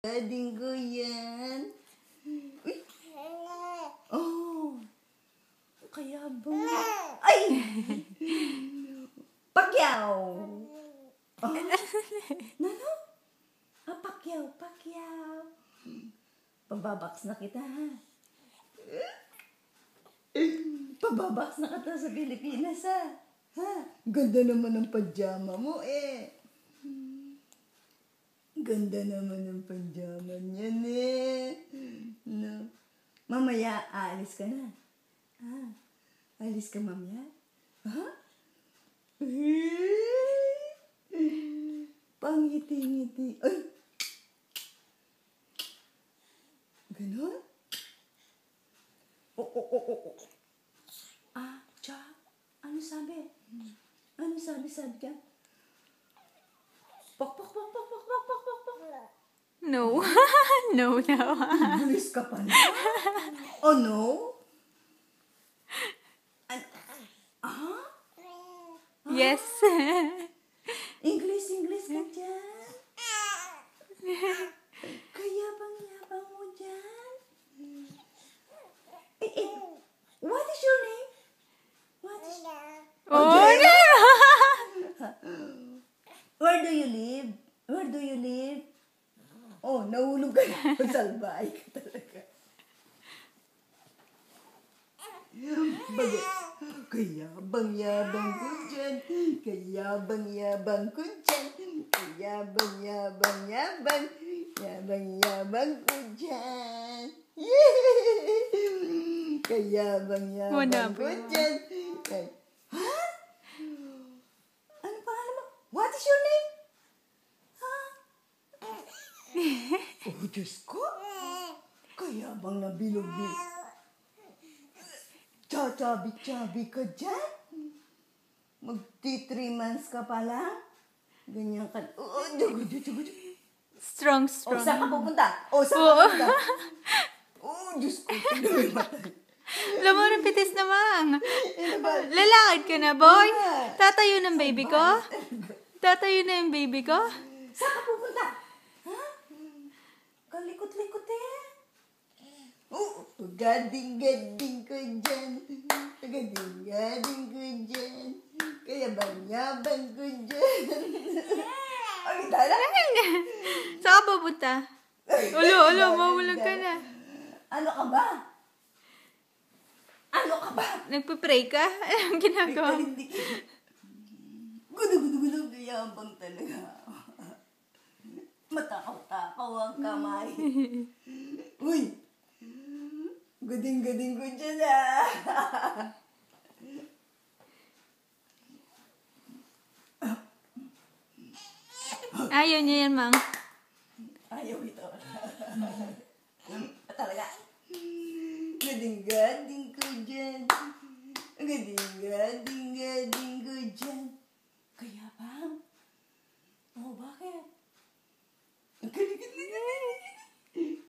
Gading ko yan. Uy. Oh. Kaya ba? Ay! Pacquiao! Oh. Nano? Ah, Pacquiao. Pababaks na kita, ha? Pababaks na kita sa Pilipinas, ha? Ha? Ganda naman ng pajama mo, eh. Ganda naman ng pajama niyan, eh. No. Mamaya, aalis ka na. Ah, alis ka mamaya? Ha? Pangiti-ngiti. Ay! Ganon? Oh. Ah, Jack, ano sabi? Ano sabi ka? Pok. No. No. English ka pa na? Oh, no? Yes. English ka dyan? Kaya bang yabang mo dyan? What is your name? Oh, Where do you live? Oh, nahulog ka na. Salbay ka talaga. Bagay. Kaya bang yabang ko dyan? Yabang ko dyan. Yabang ko dyan. Kaya bang yabang ko dyan? Ha? Ano pangalan mo? What is your name? Ha? Oh, Diyos ko. Kaya bang nabilog-bilog? Chabi ka dyan? Magti 3 months ka pa lang? Ganyan ka. Oh, Strong. Oh, saan ka pupunta? Oh, Diyos ko. Alam mo, repitis naman. Lalakad ka na, boy. Tatayo ng baby ko? Tatayo na yung baby ko? Saan ka pupunta? Ha? Kalikot-likot eh. Oh, gading ko dyan. Gading ko dyan. Kaya banyabang ko dyan. Ay, tala. Saan ka pupunta? Ulo, mahulog ka na. Ano ka ba? Nagpipray ka? Anong ginagawa? Gudu, gayabang talaga. Matakaw-takaw ang kamay. Uy! Gading ko dyan, ah! Ayaw niya yan, Mang. Ayaw ito. Talaga. Gading ko dyan. Gading ko dyan. Kaya ba? Oh, bakit? Ang galing.